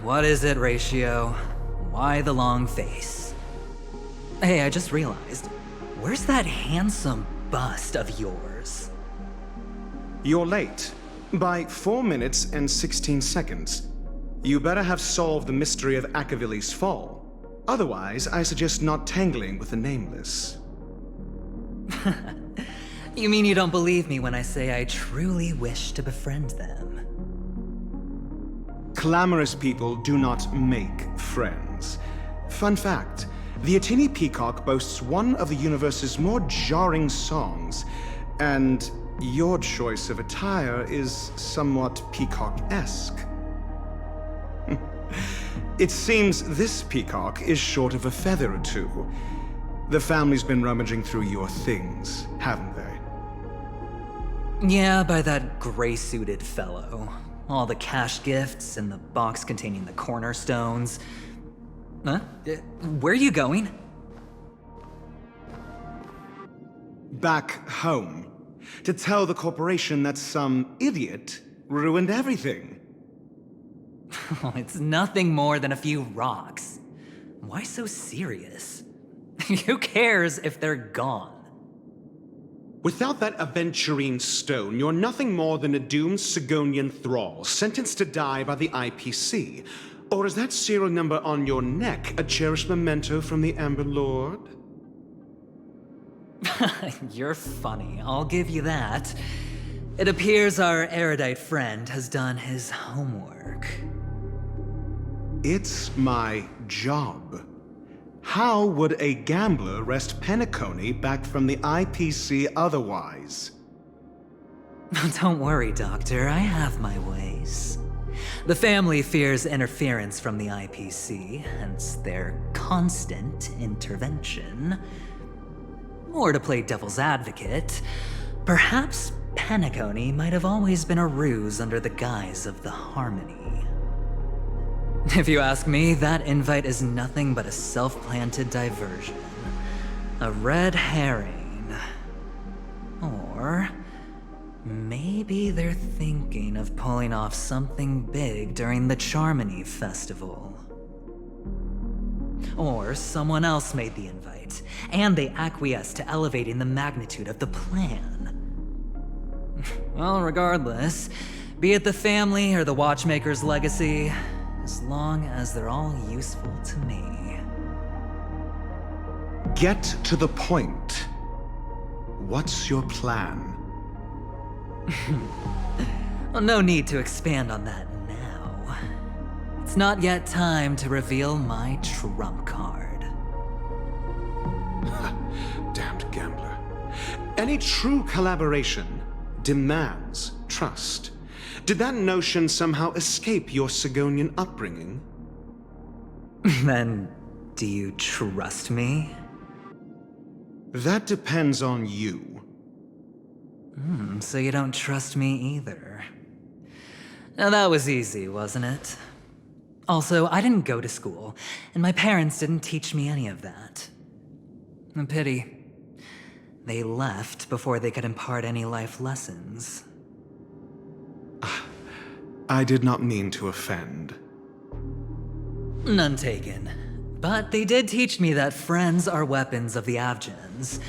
What is it, Ratio? Why the long face? Hey, I just realized, where's that handsome bust of yours? You're late. By 4 minutes and 16 seconds. You better have solved the mystery of Akavili's fall. Otherwise, I suggest not tangling with the Nameless. You mean you don't believe me when I say I truly wish to befriend them? Clamorous people do not make friends. Fun fact, the Atini Peacock boasts one of the universe's more jarring songs, and your choice of attire is somewhat peacock-esque. It seems this peacock is short of a feather or two. The family's been rummaging through your things, haven't they? Yeah, by that gray-suited fellow. All the cash gifts and the box containing the cornerstones. Huh? Where are you going? Back home. To tell the corporation that some idiot ruined everything. It's nothing more than a few rocks. Why so serious? Who cares if they're gone? Without that aventurine stone, you're nothing more than a doomed Sigonian thrall, sentenced to die by the IPC. Or is that serial number on your neck a cherished memento from the Amber Lord? You're funny, I'll give you that. It appears our erudite friend has done his homework. It's my job. How would a gambler wrest Penacony back from the IPC otherwise? Don't worry, Doctor, I have my ways. The family fears interference from the IPC, hence their constant intervention. Or to play devil's advocate, perhaps Penacony might have always been a ruse under the guise of the Harmony. If you ask me, that invite is nothing but a self-planted diversion. A red herring. Or maybe they're thinking of pulling off something big during the Charmony Festival. Or someone else made the invite, and they acquiesced to elevating the magnitude of the plan. Well, regardless, be it the family or the Watchmaker's legacy, as long as they're all useful to me. Get to the point. What's your plan? Well, no need to expand on that now. It's not yet time to reveal my trump card. Damned gambler. Any true collaboration demands trust. Did that notion somehow escape your Sigonian upbringing? Then, do you trust me? That depends on you. So you don't trust me either. Now that was easy, wasn't it? Also, I didn't go to school, and my parents didn't teach me any of that. A pity. They left before they could impart any life lessons. I did not mean to offend. None taken. But they did teach me that friends are weapons of the Avgens.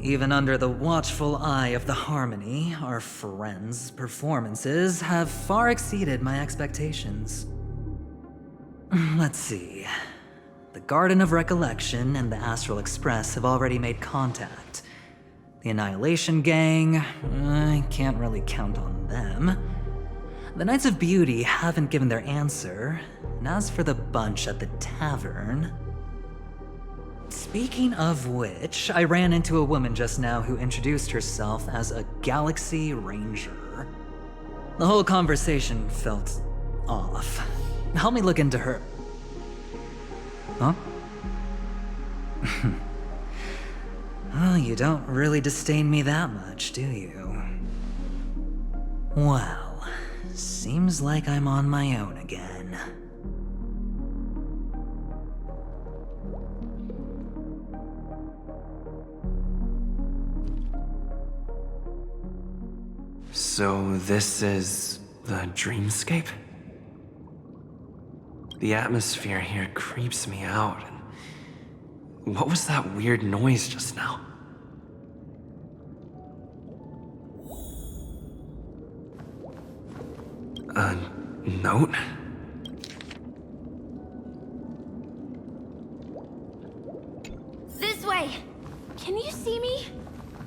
Even under the watchful eye of the Harmony, our friends' performances have far exceeded my expectations. Let's see. The Garden of Recollection and the Astral Express have already made contact. The Annihilation Gang, I can't really count on them. The Knights of Beauty haven't given their answer, and as for the bunch at the tavern... Speaking of which, I ran into a woman just now who introduced herself as a Galaxy Ranger. The whole conversation felt off. Help me look into her... Huh? Well, you don't really disdain me that much, do you? Well, seems like I'm on my own again. So this is the dreamscape? The atmosphere here creeps me out. And what was that weird noise just now? A note? This way! Can you see me?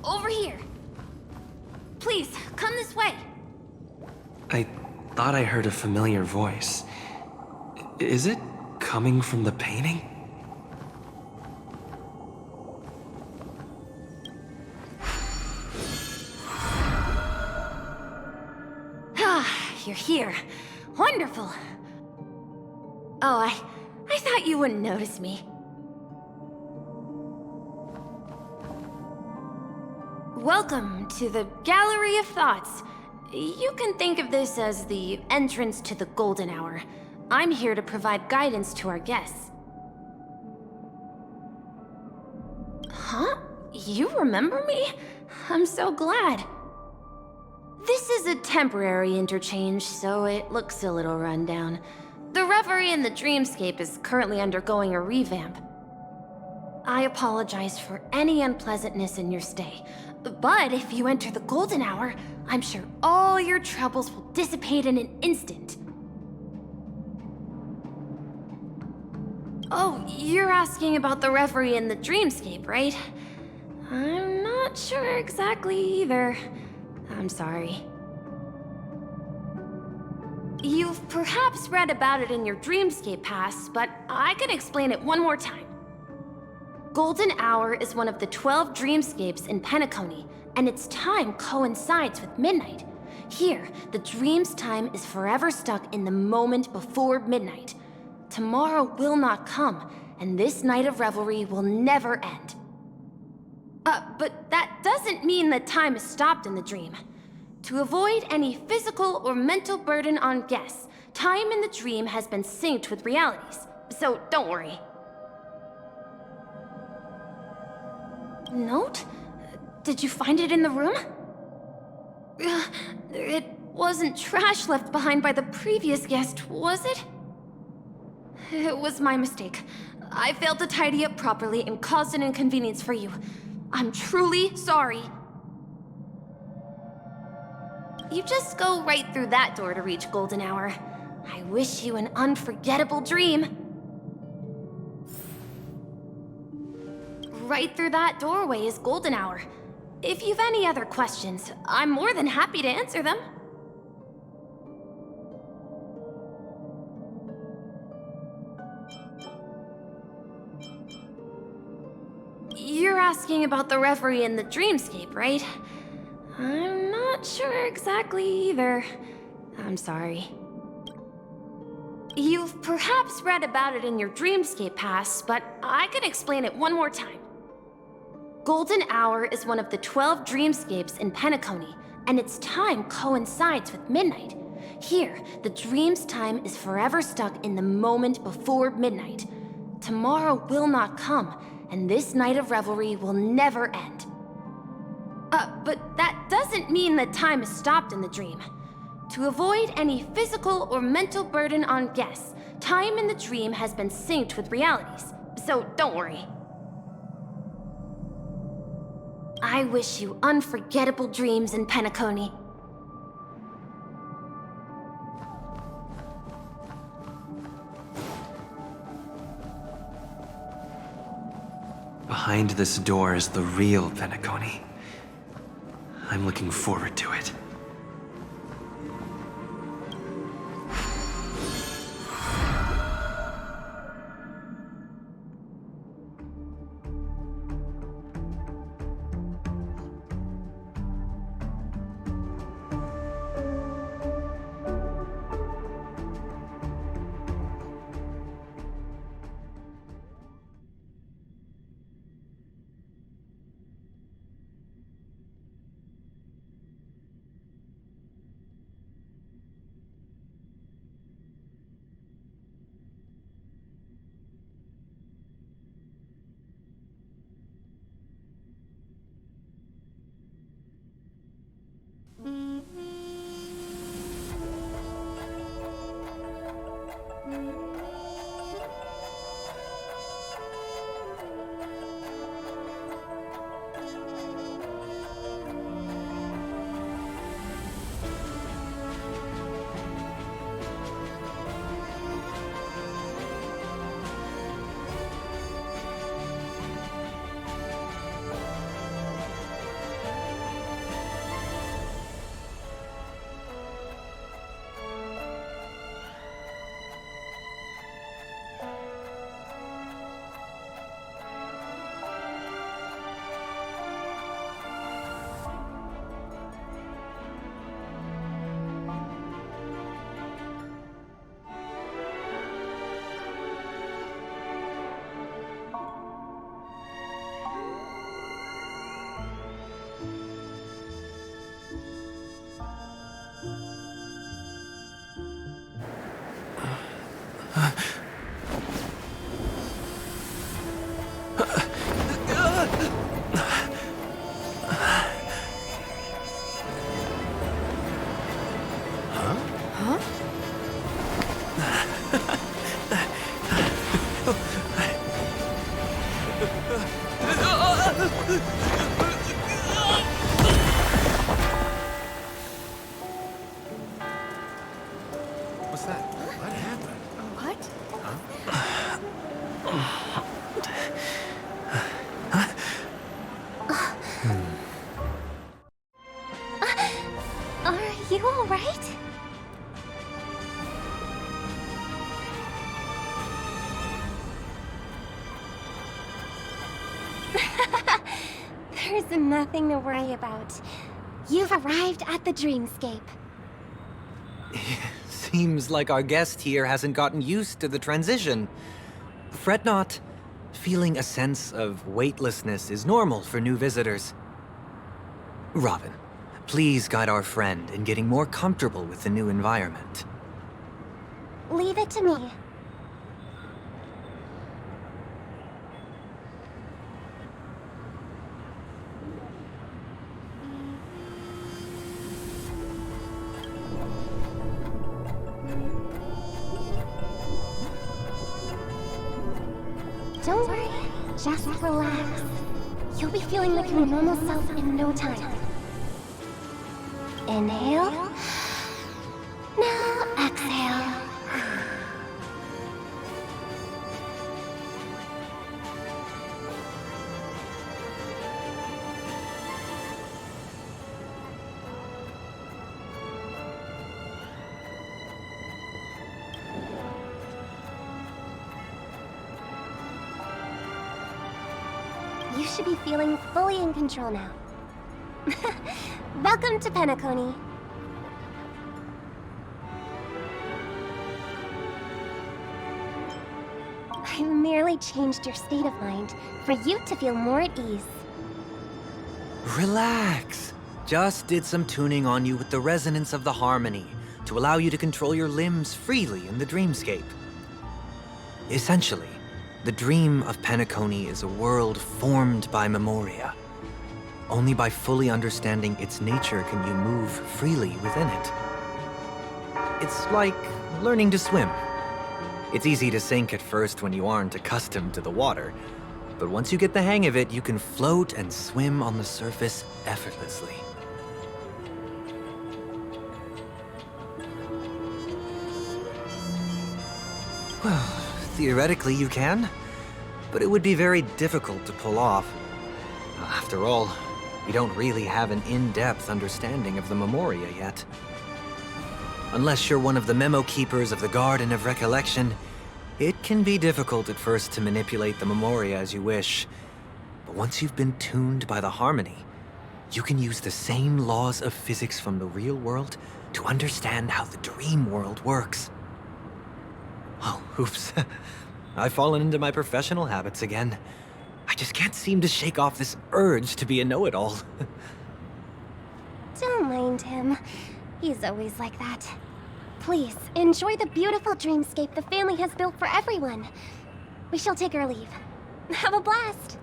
Over here. Please, come this way. I thought I heard a familiar voice. Is it coming from the painting? Ah, you're here. Wonderful. Oh, I thought you wouldn't notice me. Welcome to the Gallery of Thoughts. You can think of this as the entrance to the Golden Hour. I'm here to provide guidance to our guests. Huh? You remember me? I'm so glad. This is a temporary interchange, so it looks a little rundown. The Reverie in the Dreamscape is currently undergoing a revamp. I apologize for any unpleasantness in your stay, but if you enter the Golden Hour, I'm sure all your troubles will dissipate in an instant. Oh, you're asking about the Reverie in the Dreamscape, right? I'm not sure exactly either. I'm sorry. You've perhaps read about it in your Dreamscape Pass, but I can explain it one more time. Golden Hour is one of the 12 dreamscapes in Penacony, and its time coincides with midnight. Here, the dream's time is forever stuck in the moment before midnight. Tomorrow will not come, and this night of revelry will never end. But that doesn't mean that time is stopped in the dream. To avoid any physical or mental burden on guests, time in the dream has been synced with realities, so don't worry. Note? Did you find it in the room? It wasn't trash left behind by the previous guest, was it? It was my mistake. I failed to tidy up properly and caused an inconvenience for you. I'm truly sorry. You just go right through that door to reach Golden Hour. I wish you an unforgettable dream. Right through that doorway is Golden Hour. If you've any other questions, I'm more than happy to answer them. You're asking about the Reverie in the Dreamscape, right? I'm not sure exactly either. I'm sorry. You've perhaps read about it in your Dreamscape Pass, but I can explain it one more time. Golden Hour is one of the 12 dreamscapes in Penacony, and its time coincides with midnight. Here, the dream's time is forever stuck in the moment before midnight. Tomorrow will not come, and this night of revelry will never end. But that doesn't mean that time is stopped in the dream. To avoid any physical or mental burden on guests, time in the dream has been synced with realities, so don't worry. I wish you unforgettable dreams in Penacony. Behind this door is the real Penacony. I'm looking forward to it. What's that? What happened? What? Are you all right? There's nothing to worry about. You've arrived at the dreamscape. Seems like our guest here hasn't gotten used to the transition. Fret not. Feeling a sense of weightlessness is normal for new visitors. Robin, please guide our friend in getting more comfortable with the new environment. Leave it to me. Don't worry, just relax. You'll be feeling like your normal self in no time. Inhale. Now exhale. You should be feeling fully in control now. Welcome to Penacony. I merely changed your state of mind for you to feel more at ease. Relax. Just did some tuning on you with the resonance of the harmony to allow you to control your limbs freely in the dreamscape. Essentially, the dream of Penacony is a world formed by memoria. Only by fully understanding its nature can you move freely within it. It's like learning to swim. It's easy to sink at first when you aren't accustomed to the water, but once you get the hang of it, you can float and swim on the surface effortlessly. Well, theoretically you can, but it would be very difficult to pull off. After all, we don't really have an in-depth understanding of the memoria yet. Unless you're one of the memo keepers of the Garden of Recollection, it can be difficult at first to manipulate the memoria as you wish. But once you've been tuned by the harmony, you can use the same laws of physics from the real world to understand how the dream world works. Oh, oops. I've fallen into my professional habits again. I just can't seem to shake off this urge to be a know-it-all. Don't mind him. He's always like that. Please, enjoy the beautiful dreamscape the family has built for everyone. We shall take our leave. Have a blast!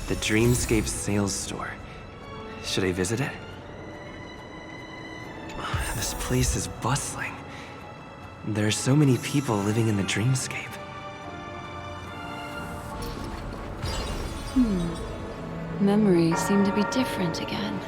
The Dreamscape sales store. Should I visit it? This place is bustling. There are so many people living in the Dreamscape. Memories seem to be different again.